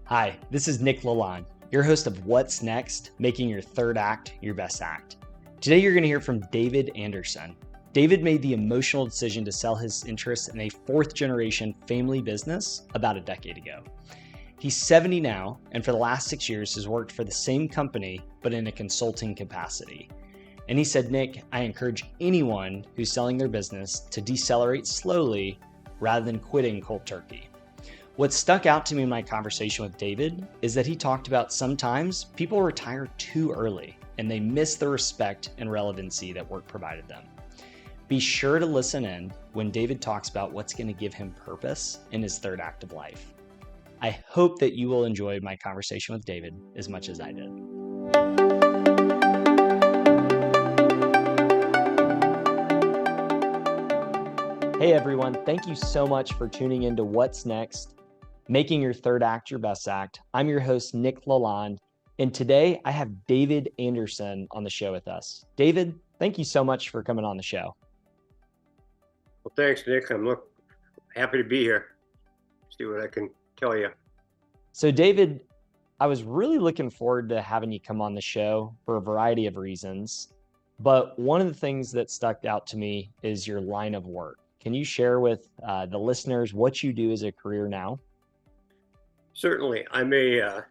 Hi, this is Nick Lalonde, your host of What's Next, making your third act your best act. Today you're going to hear from David Anderson. David made the emotional decision to sell his interest in a fourth generation family business about a decade ago. He's 70 now, and for the last 6 years has worked for the same company, but in a consulting capacity. And he said, Nick, I encourage anyone who's selling their business to decelerate slowly rather than quitting cold turkey. What stuck out to me in my conversation with David is that he talked about sometimes people retire too early and they miss the respect and relevancy that work provided them. Be sure to listen in when David talks about what's going to give him purpose in his third act of life. I hope that you will enjoy my conversation with David as much as I did. Hey everyone, thank you so much for tuning into What's Next, making your third act your best act. I'm your host, Nick Lalonde, and today I have David Anderson on the show with us. David, thank you so much for coming on the show. Well, thanks, Nick. I'm happy to be here. See what I can tell you. So David, I was really looking forward to having you come on the show for a variety of reasons, but one of the things that stuck out to me is your line of work. Can you share with the listeners what you do as a career now? Certainly. I'm a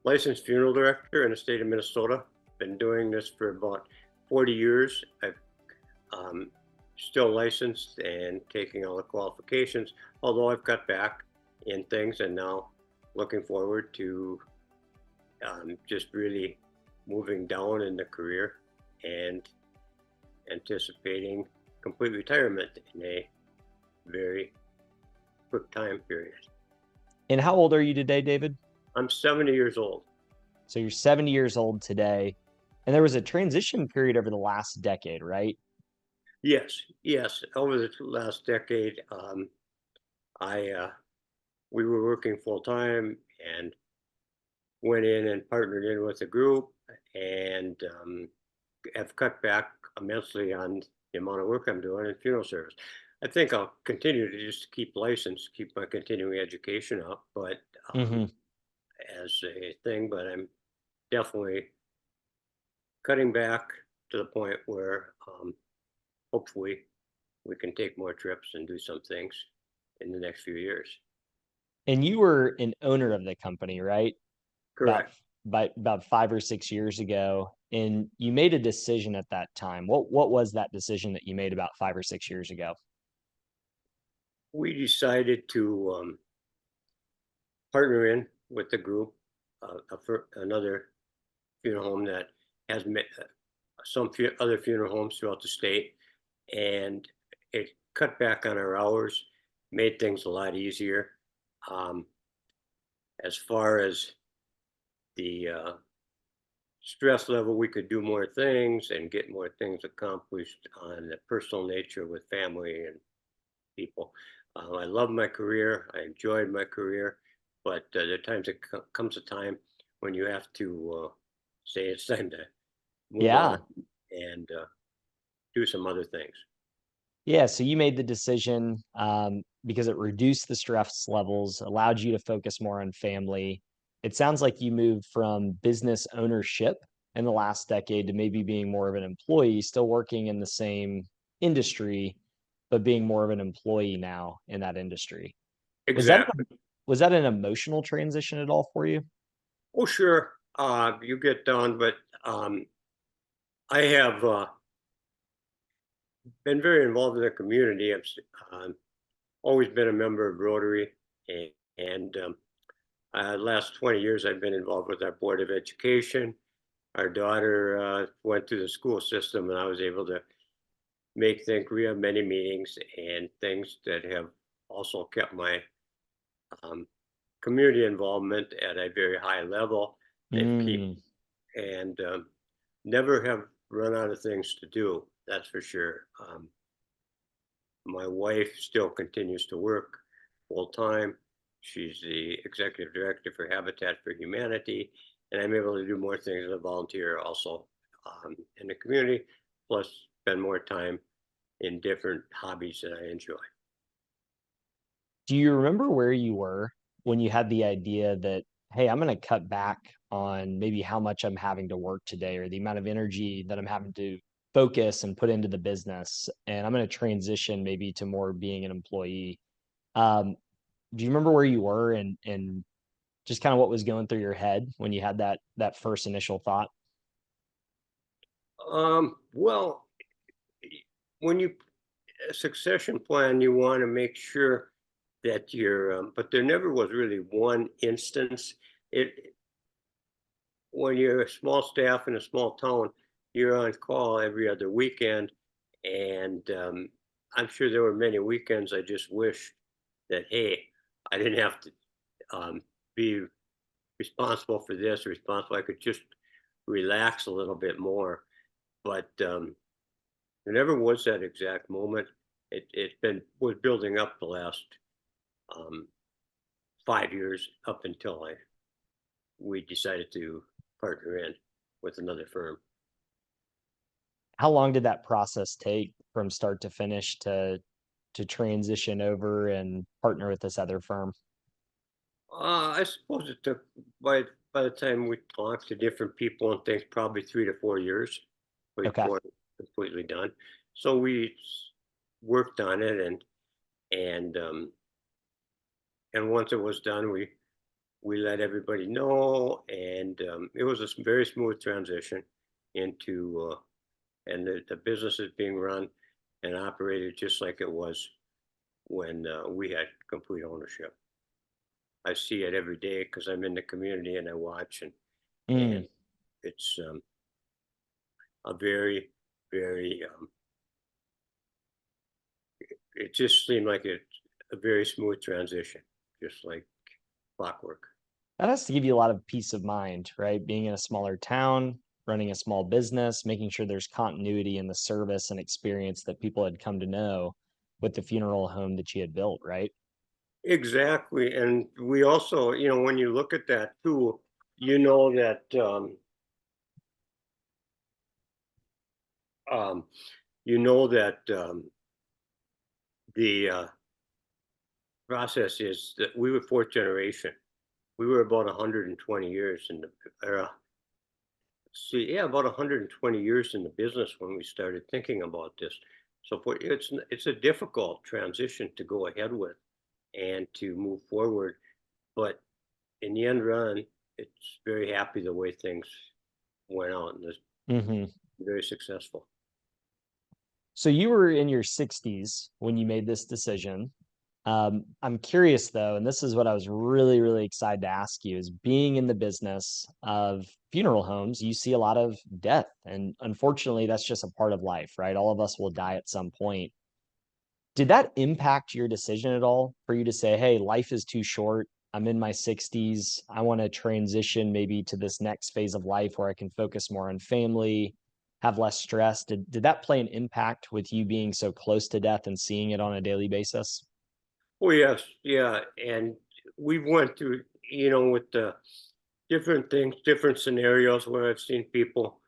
licensed funeral director in the state of Minnesota. Been doing this for about 40 years. I'm still licensed and taking all the qualifications, although I've cut back in things and now looking forward to just really moving down in the career and anticipating complete retirement in a very quick time period. And how old are you today, David? I'm 70 years old. So you're 70 years old today, and there was a transition period over the last decade, right? Yes. Over the last decade, we were working full time and went in and partnered in with a group and have cut back immensely on the amount of work I'm doing in funeral service. I think I'll continue to just keep licensed, keep my continuing education up, but as a thing, but I'm definitely cutting back to the point where hopefully we can take more trips and do some things in the next few years. And you were an owner of the company, right? Correct. About 5 or 6 years ago, and you made a decision at that time. What was that decision that you made about 5 or 6 years ago? We decided to partner in with the group, another funeral home that has some other funeral homes throughout the state, and it cut back on our hours, made things a lot easier. As far as the stress level, we could do more things and get more things accomplished on the personal nature with family and people. I love my career. I enjoyed my career, but there are times comes a time when you have to say it's time to move on and do some other things. Yeah, so you made the decision because it reduced the stress levels, allowed you to focus more on family. It sounds like you moved from business ownership in the last decade to maybe being more of an employee, still working in the same industry, but being more of an employee now in that industry. Exactly. Was that an emotional transition at all for you? Oh, sure. You get done, but I have been very involved in the community. I've always been a member of Rotary, and last 20 years I've been involved with our Board of Education. Our daughter went through the school system, and I was able to make things. We have many meetings and things that have also kept my community involvement at a very high level. And never have run out of things to do. That's for sure. My wife still continues to work full time. She's the executive director for Habitat for Humanity, and I'm able to do more things as a volunteer also in the community, plus spend more time in different hobbies that I enjoy. Do you remember where you were when you had the idea that hey, I'm going to cut back on maybe how much I'm having to work today or the amount of energy that I'm having to focus and put into the business. And I'm going to transition maybe to more being an employee. Um, do you remember where you were and just kind of what was going through your head when you had that first initial thought? Well, when you a succession plan, you want to make sure that but there never was really one instance. It When you're a small staff in a small town, you're on call every other weekend, and I'm sure there were many weekends I just wished that, hey, I didn't have to be responsible for this, responsible. I could just relax a little bit more. But there never was that exact moment. It was building up the last um, 5 years up until we decided to partner in with another firm. How long did that process take from start to finish to transition over and partner with this other firm? I suppose it took by the time we talked to different people and things, probably 3 to 4 years Okay. before it was completely done. So we worked on it, and and once it was done, we let everybody know, and it was a very smooth transition into and the business is being run and operated just like it was when we had complete ownership. I see it every day because I'm in the community and I watch, and Mm. it's a very, very. It just seemed like a very smooth transition, just like clockwork. That has to give you a lot of peace of mind, right? Being in a smaller town, running a small business, making sure there's continuity in the service and experience that people had come to know with the funeral home that you had built, right? Exactly, and we also, when you look at that too, you know that um, you know that the process is that we were fourth generation. We were about 120 years in the see, yeah, about 120 years in the business when we started thinking about this. So it's a difficult transition to go ahead with and to move forward, but in the end run, it's very happy the way things went out, and it's Hmm. very successful. So you were in your 60s when you made this decision. I'm curious though, and this is what I was really, really excited to ask you, is being in the business of funeral homes, you see a lot of death. And unfortunately, that's just a part of life, right? All of us will die at some point. Did that impact your decision at all for you to say, hey, life is too short? I'm in my 60s. I want to transition maybe to this next phase of life where I can focus more on family, have less stress. Did that play an impact with you being so close to death and seeing it on a daily basis? Oh yes, yeah, and we went through, with the different things, different scenarios where I've seen people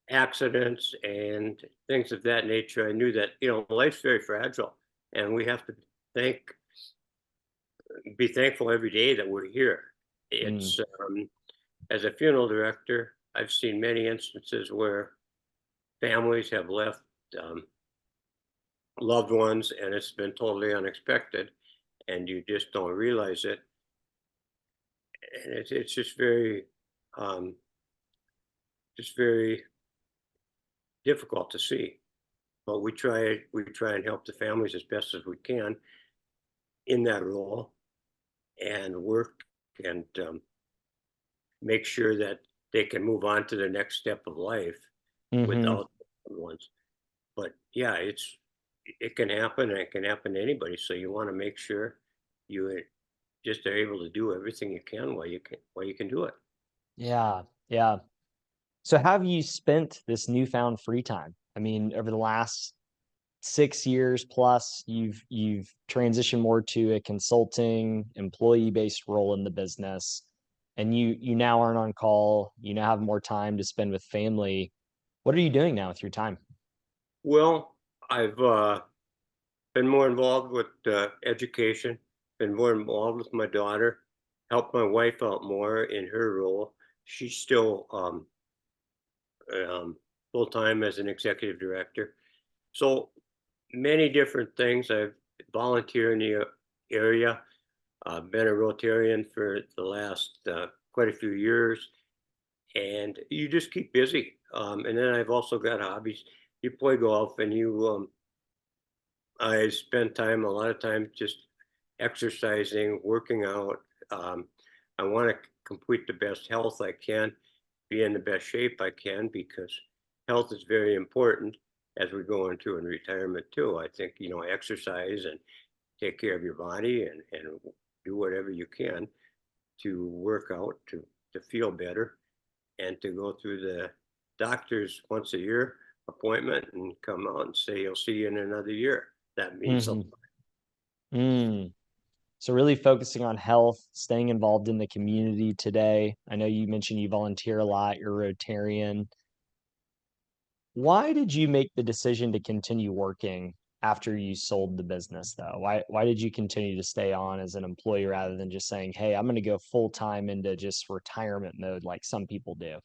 accidents and things of that nature. I knew that life's very fragile, and we have to thank be thankful every day that we're here. Mm, It's as a funeral director, I've seen many instances where families have left um, loved ones, and it's been totally unexpected, and you just don't realize it. And it's um, just very difficult to see. But we try and help the families as best as we can in that role, and work and make sure that they can move on to the next step of life hmm. without loved ones. But yeah, it can happen, and it can happen to anybody. So you want to make sure you just are able to do everything you can while you can do it. Yeah, yeah. So have you spent this newfound free time? I mean, over the last 6 years plus, you've transitioned more to a consulting, employee-based role in the business, and you now aren't on call. You now have more time to spend with family. What are you doing now with your time? Well, I've been more involved with education, been more involved with my daughter, help my wife out more in her role. She's still full time as an executive director. So many different things. I've volunteered in the area. I've been a Rotarian for the last quite a few years, and you just keep busy. And then I've also got hobbies. You play golf, and I spend time a lot of time just exercising, working out. Um, I want to complete the best health I can, be in the best shape I can, because health is very important as we go into in retirement too. I think, exercise and take care of your body and do whatever you can to work out to feel better and to go through the doctor's once a year appointment and come out and say he'll see you in another year. That means a lot. Mm-hmm. Mm. So really focusing on health, staying involved in the community today. I know you mentioned you volunteer a lot, you're Rotarian. Why did you make the decision to continue working after you sold the business though? Why did you continue to stay on as an employee rather than just saying, "Hey, I'm going to go full time into just retirement mode like some people do?"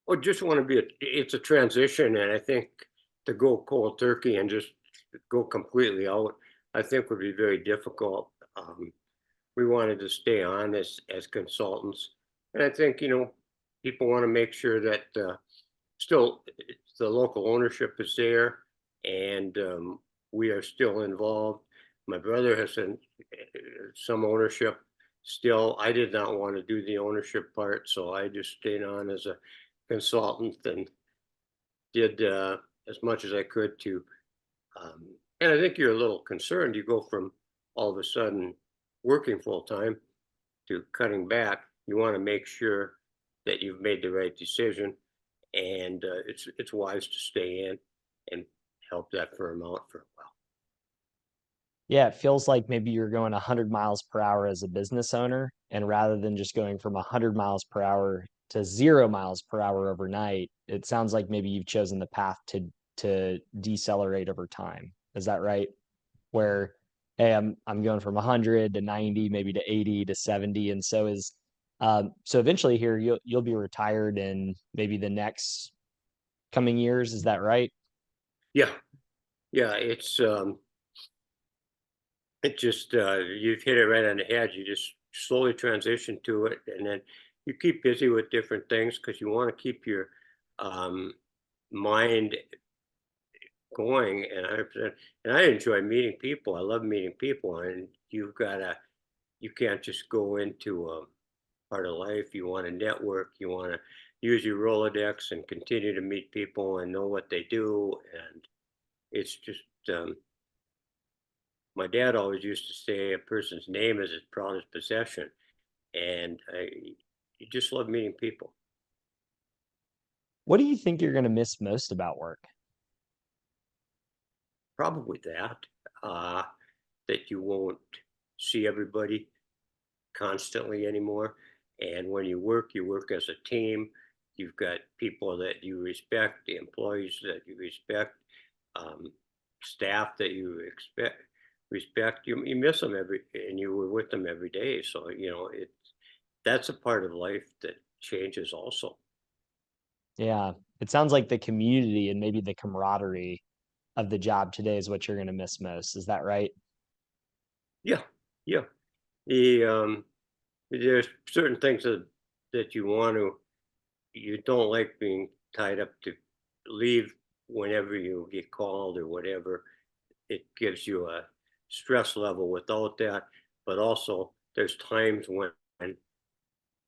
Well, just want to it's a transition, and I think to go cold turkey and just go completely out, I think would be very difficult. We wanted to stay on as consultants, and I think people want to make sure that still the local ownership is there, and we are still involved. My brother has some ownership still. I did not want to do the ownership part, so I just stayed on as a consultant and did as much as I could to. And I think you're a little concerned. You go from all of a sudden working full time to cutting back. You want to make sure that you've made the right decision, and it's wise to stay in and help that firm out for a while. Yeah, it feels like maybe you're going 100 miles per hour as a business owner, and rather than just going from 100 miles per hour to 0 miles per hour overnight, it sounds like maybe you've chosen the path to decelerate over time. Is that right? Where, hey, I'm going from 100 to 90, maybe to 80 to 70, and so eventually here you'll be retired in maybe the next coming years. Is that right? Yeah, yeah. It just you've hit it right on the head. You just slowly transition to it, and then you keep busy with different things because you want to keep your um, mind going. And I enjoy meeting people. I love meeting people, and you can't just go into a part of life. You want to network. You want to use your Rolodex and continue to meet people and know what they do. And it's just my dad always used to say a person's name is his proudest possession, and you just love meeting people. What do you think you're going to miss most about work? Probably uh, that you won't see everybody constantly anymore. And when you work as a team. You've got people that you respect, the employees that you respect, um, staff that you respect. You miss them and you were with them every day. So that's a part of life that changes also. Yeah, it sounds like the community and maybe the camaraderie of the job today is what you're going to miss most. Is that right? Yeah, yeah. The there's certain things that you don't like being tied up to leave whenever you get called or whatever. It gives you a stress level without that. But also, there's times when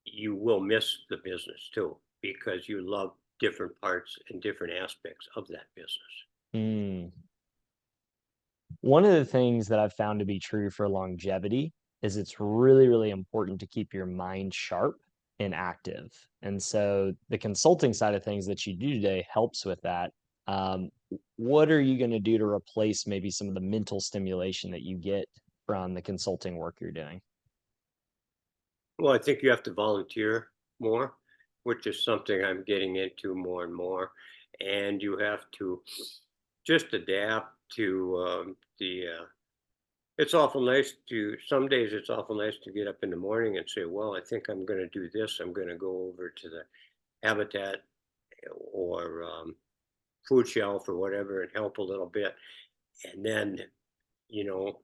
you will miss the business too, because you love different parts and different aspects of that business. Mm. One of the things that I've found to be true for longevity is it's really, really important to keep your mind sharp and active. And so the consulting side of things that you do today helps with that. Um, what are you going to do to replace maybe some of the mental stimulation that you get from the consulting work you're doing? Well, I think you have to volunteer more, which is something I'm getting into more and more. And you have to just adapt to the it's awful nice to, some days it's awful nice to get up in the morning and say, well, I think I'm going to do this. I'm going to go over to the Habitat or food shelf or whatever and help a little bit. And then,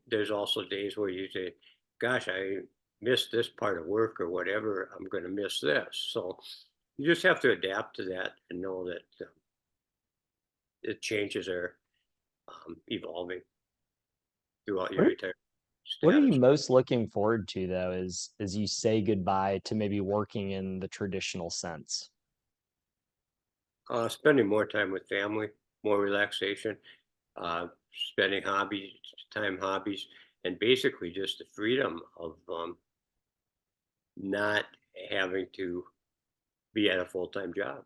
there's also days where you say, gosh, I missed this part of work or whatever. I'm going to miss this. So you just have to adapt to that and know that the changes are evolving throughout your What retirement what are you status. most looking forward to though, as you say goodbye to maybe working in the traditional sense? Spending more time with family, more relaxation, spending hobbies, and basically just the freedom of not having to be at a full-time job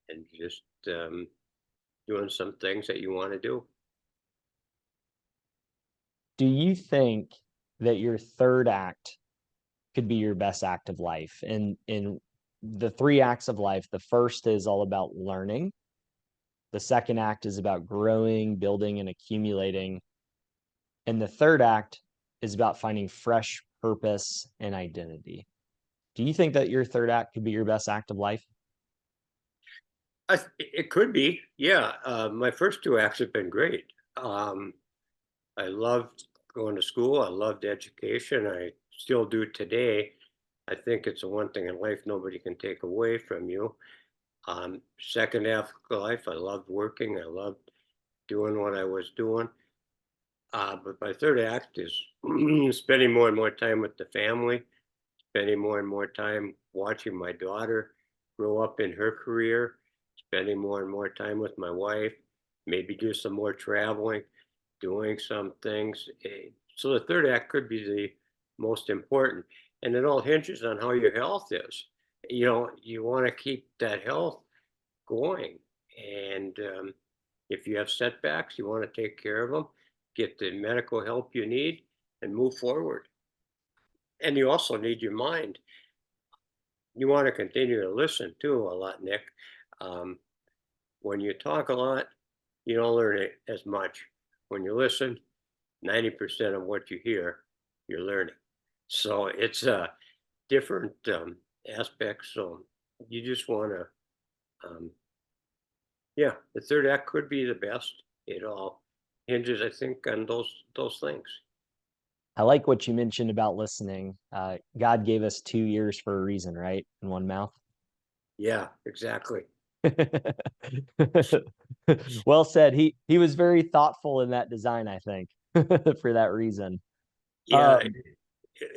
and just doing some things that you want to do. Do you think that your third act could be your best act of life? And in the three acts of life, the first is all about learning. The second act is about growing, building, and accumulating. And the third act is about finding fresh purpose and identity. Do you think that your third act could be your best act of life? It could be, yeah. My first two acts have been great. I loved going to school. I loved education. I still do today. I think it's the one thing in life nobody can take away from you. Second half of life, I loved working. I loved doing what I was doing. But my third act is spending more and more time with the family, spending more and more time watching my daughter grow up in her career, spending more and more time with my wife, maybe do some more traveling, doing some things. So the third act could be the most important. And it all hinges on how your health is. You want to keep that health going. And if you have setbacks, you want to take care of them, get the medical help you need, and move forward. And you also need your mind. You want to continue to listen too a lot, Nick. Um, when you talk a lot, you don't learn it as much. When you listen, 90% of what you hear, you're learning. So it's different aspects. So you just want to, yeah, the third act could be the best. It all hinges, I think, on those things. I like what you mentioned about listening. God gave us 2 ears for a reason, right? In one mouth. Yeah, exactly. Well said. He was very thoughtful in that design, I think, for that reason. Yeah, Um,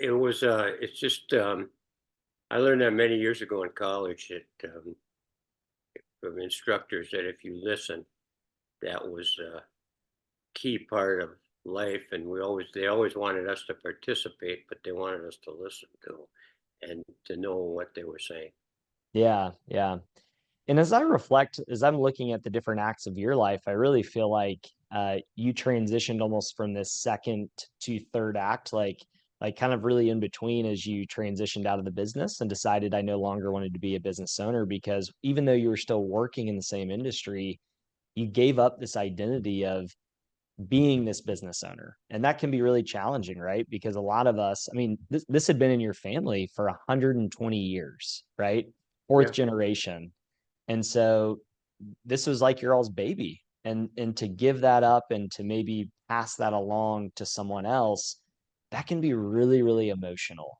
it was. It's just. I learned that many years ago in college that from instructors that if you listen, that was a key part of life, and they always wanted us to participate, but they wanted us to listen to and to know what they were saying. yeah, yeah. And as I reflect, as I'm looking at the different acts of your life, I really feel like you transitioned almost from this second to third act, like kind of really in between as you transitioned out of the business and decided I no longer wanted to be a business owner because even though you were still working in the same industry, you gave up this identity of being this business owner. And that can be really challenging, right? Because a lot of us, I mean, this had been in your family for 120 years, right? Fourth Yeah, generation. And so this was like your all's baby. And to give that up and to maybe pass that along to someone else, that can be really, really emotional.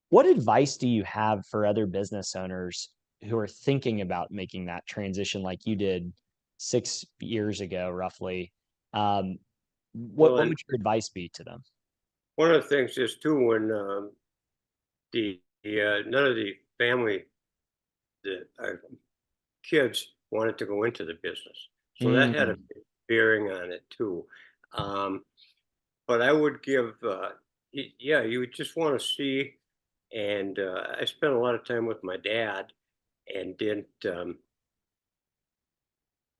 What advice do you have for other business owners who are thinking about making that transition like you did 6 years ago, roughly? Um, what well, what and would your advice be to them? one of the things is too when the none of the family, the our kids wanted to go into the business, so that had a Mm, big bearing on it too. Um, but I would give, yeah, you would just want to see. And I spent a lot of time with my dad and didn't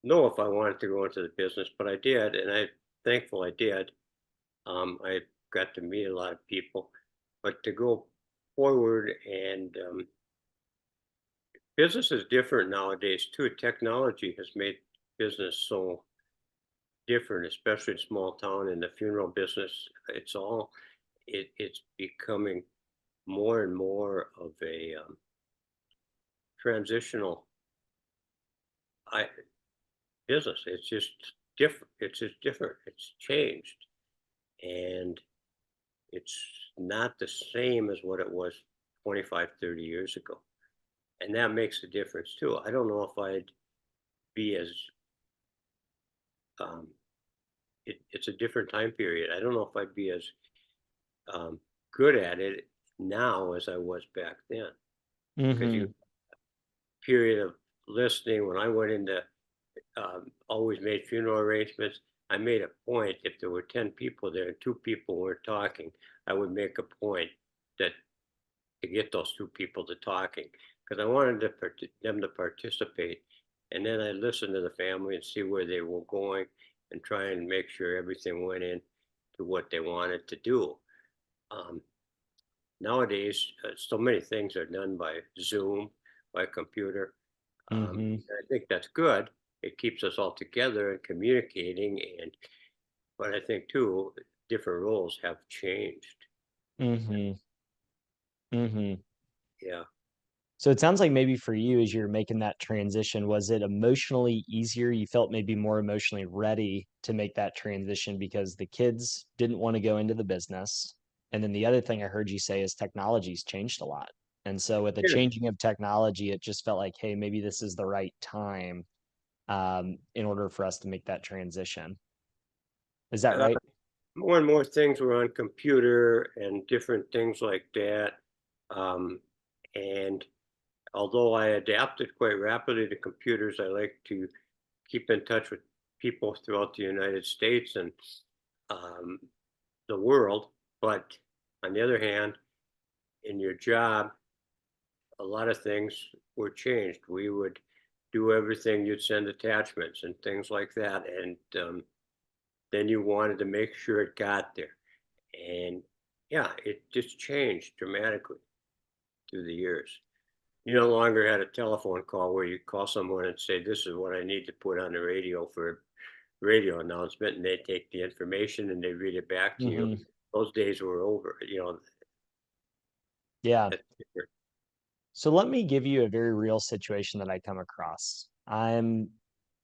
know if I wanted to go into the business, but I did, and I'm thankful I did. I got to meet a lot of people, but to go forward and business is different nowadays too. Technology has made business so different, especially in small town in the funeral business. It's becoming more and more of a transitional I, business. It's just different. It's just different. It's changed, and it's not the same as what it was 25, 30 years ago. And that makes a difference too. I don't know if I'd be as um, it's a different time period. I don't know if I'd be as um, good at it now as I was back then. Because you Mm-hmm. period of listening when I went into always made funeral arrangements. I made a point if there were 10 people there and two people weren't talking, I would make a point that to get those two people to talking because I wanted them to participate. And then I listened to the family and see where they were going and try and make sure everything went in to what they wanted to do. Um, Nowadays, so many things are done by Zoom, by computer. Mm-hmm. I think that's good. It keeps us all together and communicating. But I think too, different roles have changed. Mm-hmm. Mm-hmm. Yeah. So it sounds like maybe for you, as you're making that transition, was it emotionally easier? You felt maybe more emotionally ready to make that transition because the kids didn't want to go into the business. And then the other thing I heard you say is technology's changed a lot. And so with the changing of technology, it just felt like, hey, maybe this is the right time in order for us to make that transition. Is that Uh, right? More and more things were on computer and different things like that. Um, and although I adapted quite rapidly to computers, I like to keep in touch with people throughout the United States and um, the world. But on the other hand, in your job, a lot of things were changed. We would do everything, you'd send attachments and things like that. And then you wanted to make sure it got there. And yeah, it just changed dramatically through the years. You no longer had a telephone call where you call someone and say, "This is what I need to put on the radio for a radio announcement," and they take the information and they read it back to you. Mm-hmm. Those days were over. Yeah. That's different. So let me give you a very real situation that I come across. I'm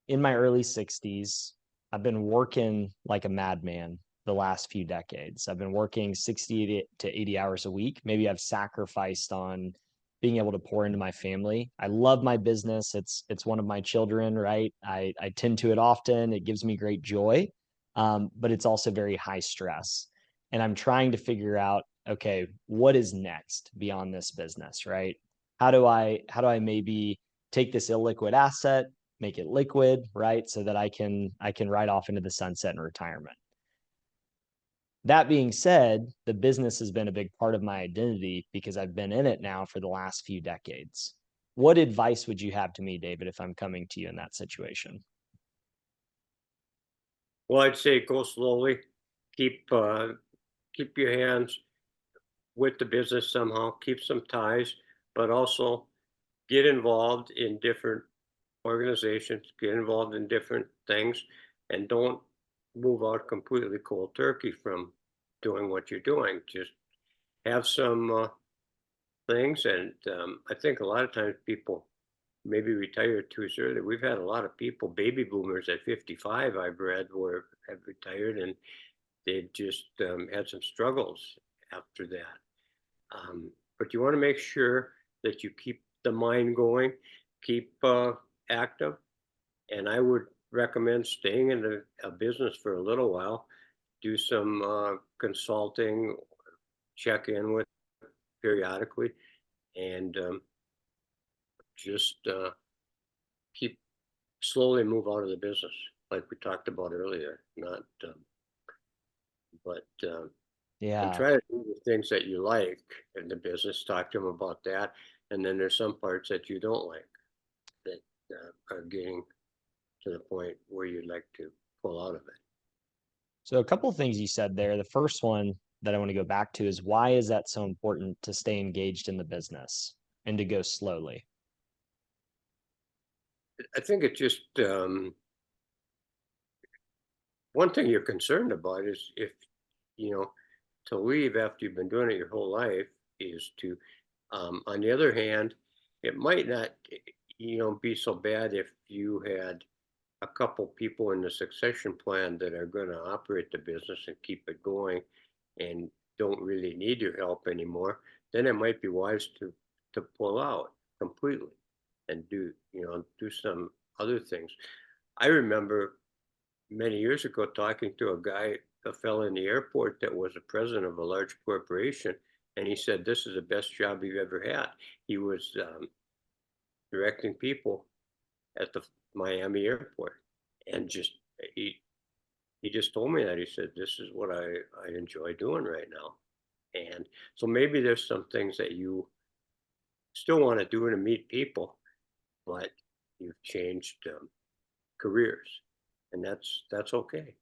in my early 60s. I've been working like a madman the last few decades. I've been working 60 to 80 hours a week. Maybe I've sacrificed on being able to pour into my family. I love my business. It's one of my children, right? I tend to it often. It gives me great joy. But it's also very high stress. And I'm trying to figure out, okay, what is next beyond this business, right? How do I maybe take this illiquid asset, make it liquid, right? So that I can ride off into the sunset in retirement. That being said, the business has been a big part of my identity because I've been in it now for the last few decades. What advice would you have to me, David, if I'm coming to you in that situation? Well, I'd say go slowly. Keep your hands with the business somehow. Keep some ties, but also get involved in different organizations, get involved in different things, and don't move out completely cold turkey from doing what you're doing. Just have some things, and I think a lot of times people maybe retire too early. We've had a lot of people, baby boomers at 55, I've read, were have retired, and they just had some struggles after that. But you want to make sure that you keep the mind going, keep active, and I would recommend staying in a business for a little while, do some consulting, check in with periodically, and just keep slowly move out of the business, like we talked about earlier. Not, but and Yeah. try to do the things that you like in the business. Talk to them about that, and then there's some parts that you don't like that are getting to the point where you'd like to pull out of it. So a couple of things you said there. The first one that I want to go back to is why is that so important to stay engaged in the business and to go slowly? I think it just one thing you're concerned about is if, to leave after you've been doing it your whole life is to, on the other hand, it might not, be so bad if you had a couple people in the succession plan that are going to operate the business and keep it going and don't really need your help anymore. Then it might be wise to pull out completely and do some other things. I remember many years ago talking to a fellow in the airport that was a president of a large corporation, and he said, "This is the best job you've ever had." He was directing people at the Miami airport, and he just told me that. He said, "This is what I enjoy doing right now." And so maybe there's some things that you still want to do to meet people, but you've changed careers, and that's okay.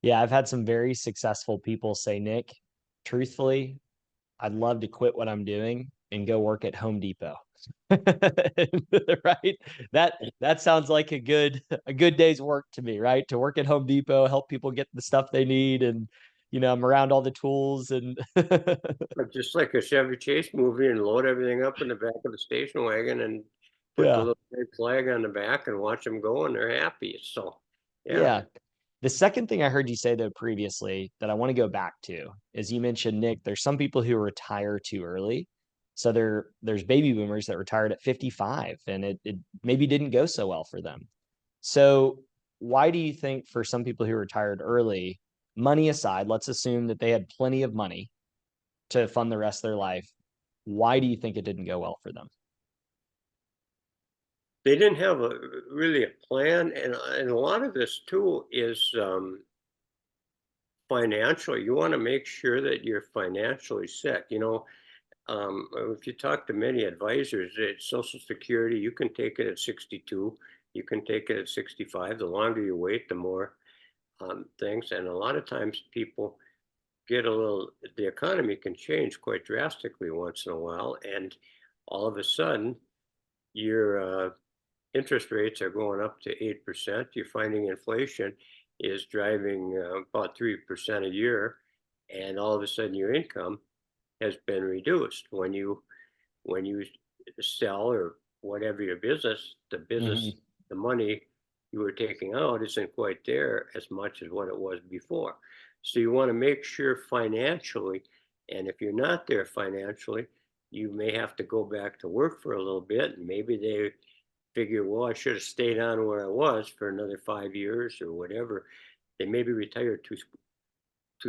Yeah, I've had some very successful people say, Nick, truthfully, I'd love to quit what I'm doing and go work at Home Depot. Right? That sounds like a good day's work to me, right? To work at Home Depot, help people get the stuff they need, and I'm around all the tools and Just like a Chevy Chase movie, and load everything up in the back of the station wagon and put the yeah. little red flag on the back and watch them go, and they're happy. So, yeah. Yeah. The second thing I heard you say though previously that I want to go back to is you mentioned, Nick, there's some people who retire too early. So there's baby boomers that retired at 55 and it maybe didn't go so well for them. So why do you think for some people who retired early, money aside, let's assume that they had plenty of money to fund the rest of their life. Why do you think it didn't go well for them? They didn't have really a plan, and a lot of this too is financial. You want to make sure that you're financially set. If you talk to many advisors, it's Social Security. You can take it at 62. You can take it at 65. The longer you wait, the more things. And a lot of times people get the economy can change quite drastically once in a while. And all of a sudden, your interest rates are going up to 8%. You're finding inflation is driving about 3% a year. And all of a sudden, your income has been reduced. When you sell or whatever your business, Mm-hmm. the money you were taking out isn't quite there as much as what it was before. So you want to make sure financially, and if you're not there financially, you may have to go back to work for a little bit, and maybe they figure, well, I should have stayed on where I was for another 5 years or whatever. They maybe retired too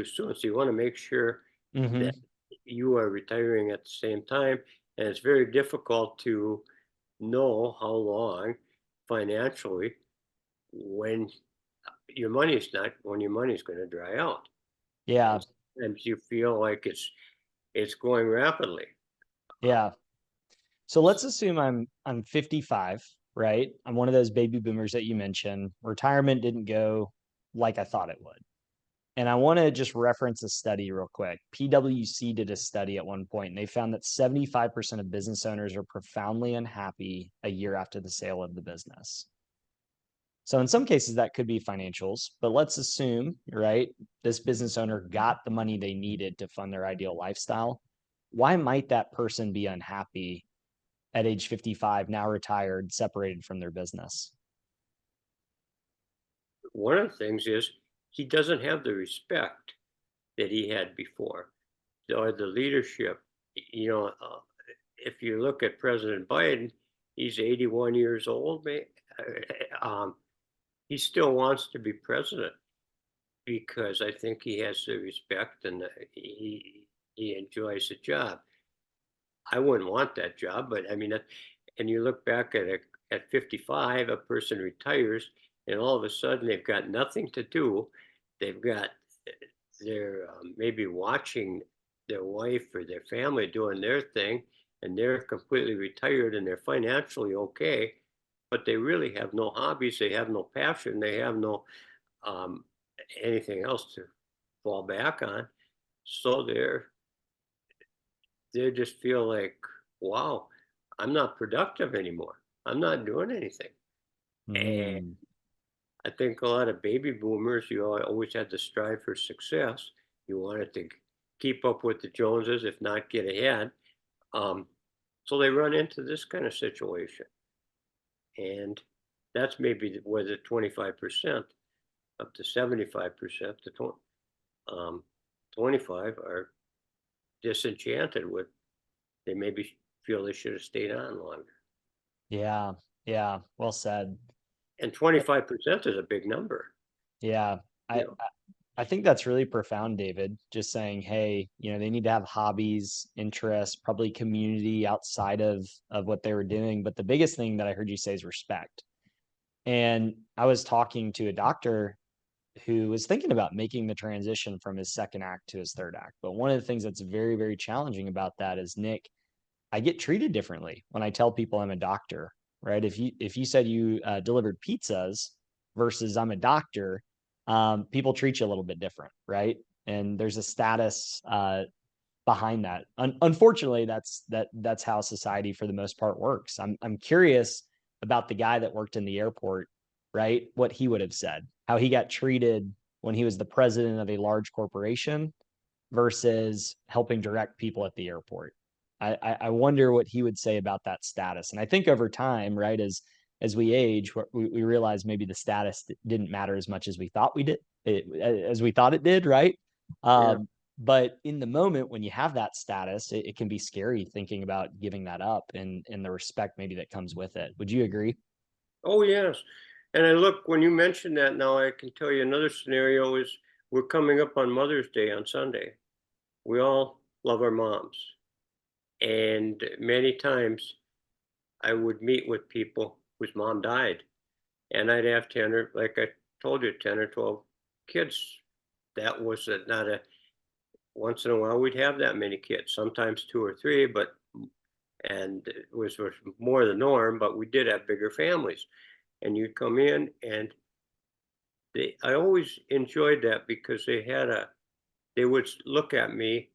soon. So you want to make sure that Mm-hmm. you are retiring at the same time. And it's very difficult to know how long financially when when your money's going to dry out. Yeah. And sometimes you feel like it's going rapidly. Uh, Yeah. So let's assume I'm 55, right? I'm one of those baby boomers that you mentioned. Retirement didn't go like I thought it would. And I want to just reference a study real quick. PwC did a study at one point, and they found that 75% of business owners are profoundly unhappy a year after the sale of the business. So in some cases that could be financials, but let's assume, right, this business owner got the money they needed to fund their ideal lifestyle. Why might that person be unhappy at age 55, now retired, separated from their business? one of the things is he doesn't have the respect that he had before, or the leadership. You know, if you look at President Biden, he's 81 years old. Um, he still wants to be president because I think he has the respect and he enjoys the job. I wouldn't want that job, but I mean, and you look back at 55, a person retires, and all of a sudden they've got nothing to do. They've got they're maybe watching their wife or their family doing their thing, and they're completely retired and they're financially okay, but they really have no hobbies, they have no passion, they have no um, anything else to fall back on. So they just feel like, wow, I'm not productive anymore. I'm not doing anything. And Mm, I think a lot of baby boomers, you always had to strive for success. You wanted to keep up with the Joneses, if not get ahead. Um, so they run into this kind of situation. And that's maybe where the 25% up to 75% to 25 are disenchanted with. They maybe feel they should have stayed on longer. Yeah. Yeah. Well said. And 25% is a big number. Yeah. You I, know, I think that's really profound, David. Just saying, hey, they need to have hobbies, interests, probably community outside of what they were doing. But the biggest thing that I heard you say is respect. And I was talking to a doctor who was thinking about making the transition from his second act to his third act. But one of the things that's very, very challenging about that is, Nick, I get treated differently when I tell people I'm a doctor, right? If you said you delivered pizzas versus I'm a doctor, people treat you a little bit different, right? And there's a status behind that. Unfortunately, that's how society for the most part works. I'm curious about the guy that worked in the airport, right? What he would have said, how he got treated when he was the president of a large corporation versus helping direct people at the airport. I wonder what he would say about that status. And I think over time, right, as we age, we realize maybe the status didn't matter as much as we thought as we thought it did, right? yeah. But in the moment when you have that status, it can be scary thinking about giving that up and the respect maybe that comes with it. Would you agree? Oh, yes. And I look, when you mention that now, I can tell you another scenario is we're coming up on Mother's Day on Sunday. We all love our moms. And many times I would meet with people whose mom died. And I'd have 10 or, like I told you, 10 or 12 kids. That was not a, once in a while we'd have that many kids, sometimes two or three, but, and it was more the norm, but we did have bigger families. And you'd come in and I always enjoyed that because they would look at me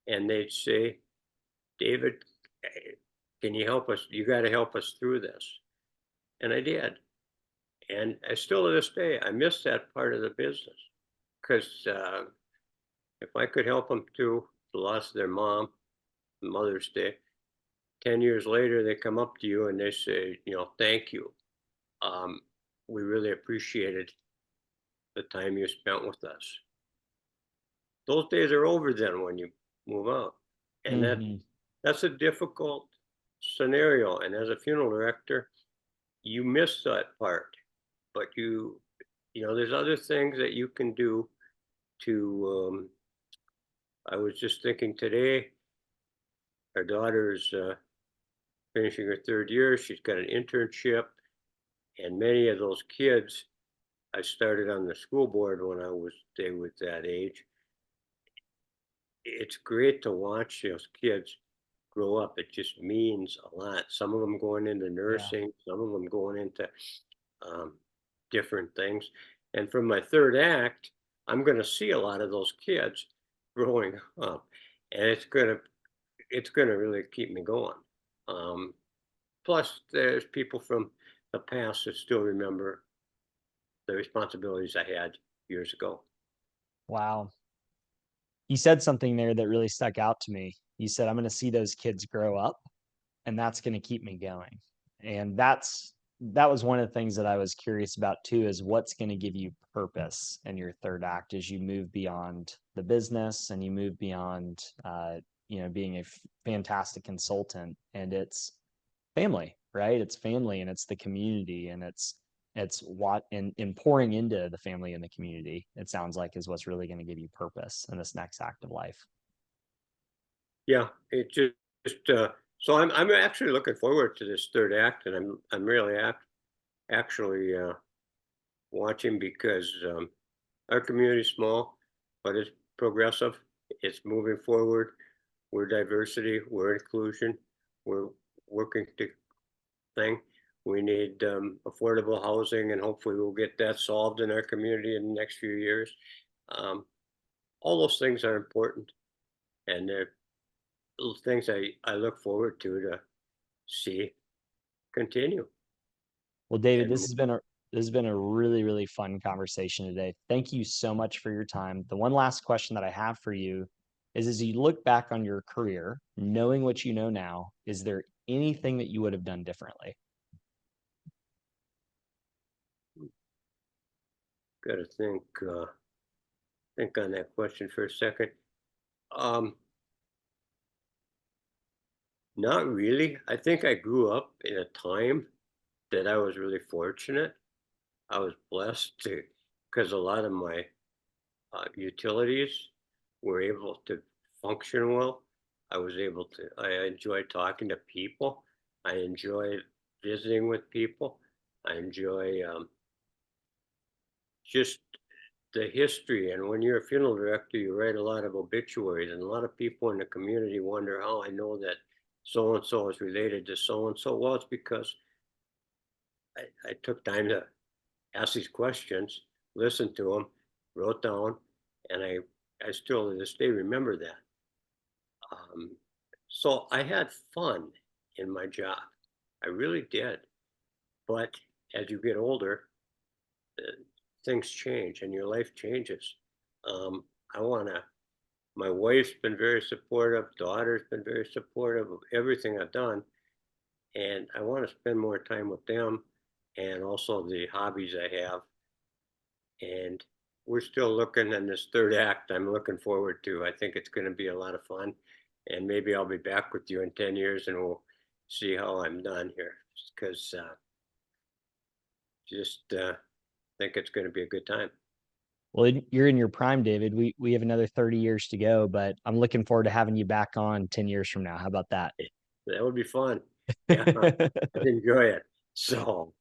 and they'd say, David, can you help us? You got to help us through this. And I did. And I still to this day, I miss that part of the business because if I could help them through the loss of their mom, Mother's Day, 10 years later, they come up to you and they say, thank you. Um, we really appreciated the time you spent with us. Those days are over then when you move out. And Mm-hmm. that's a difficult scenario. And as a funeral director, you miss that part. But there's other things that you can do to I was just thinking today, our daughter's finishing her third year. She's got an internship, and many of those kids, I started on the school board when they were that age. It's great to watch those kids grow up. It just means a lot. Some of them going into Yeah. nursing, some of them going into um, different things. And from my third act, I'm going to see a lot of those kids growing up, and it's gonna really keep me going. Um, Plus, there's people from the past that still remember the responsibilities I had years ago. Wow. You said something there that really stuck out to me. You said, I'm going to see those kids grow up and that's going to keep me going. And that was one of the things that I was curious about too, is what's going to give you purpose in your third act as you move beyond the business and you move beyond, being a fantastic consultant. And it's family, right? It's family and it's the community and it's what in pouring into the family and the community, it sounds like, is what's really going to give you purpose in this next act of life. Yeah, it just so I'm actually looking forward to this third act, and I'm really actually watching because our community is small, but it's progressive. It's moving forward. We're diversity. We're inclusion. We're working to thing. We need affordable housing, and hopefully we'll get that solved in our community in the next few years. Um, all those things are important, and they're little things I look forward to see continue. Well, David, And This has been a really, really fun conversation today. Thank you so much for your time. The one last question that I have for you is, as you look back on your career, knowing what you know now, is there anything that you would have done differently? Got to think on that question for a second. Um, Not really. I think I grew up in a time that I was really fortunate. I was blessed to, because a lot of my utilities were able to function well. I enjoy talking to people. I enjoy visiting with people. I enjoy just the history. And when you're a funeral director, you write a lot of obituaries, and a lot of people in the community wonder how I know that so and so is related to so and so. Well, it's because I took time to ask these questions, listen to them, wrote down, and I still to this day remember that. Um, so I had fun in my job. I really did. But as you get older, uh, things change and your life changes. I want to, my wife's been very supportive, daughter's been very supportive of everything I've done. And I want to spend more time with them and also the hobbies I have. And we're still looking in this third act. I'm looking forward to. I think it's going to be a lot of fun, and maybe I'll be back with you in 10 years, and we'll see how I'm done here. Because just think it's going to be a good time. Well, you're in your prime, David. We have another 30 years to go, but I'm looking forward to having you back on 10 years from now. How about that? That would be fun. Yeah, I'd enjoy it. So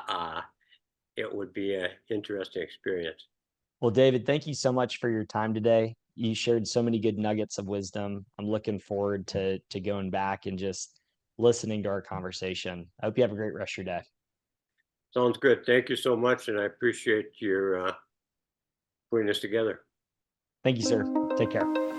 uh, it would be an interesting experience. Well, David, thank you so much for your time today. You shared so many good nuggets of wisdom. I'm looking forward to going back and just listening to our conversation. I hope you have a great rest of your day. Sounds good. Thank you so much, and I appreciate your putting this together. Thank you, sir. Take care.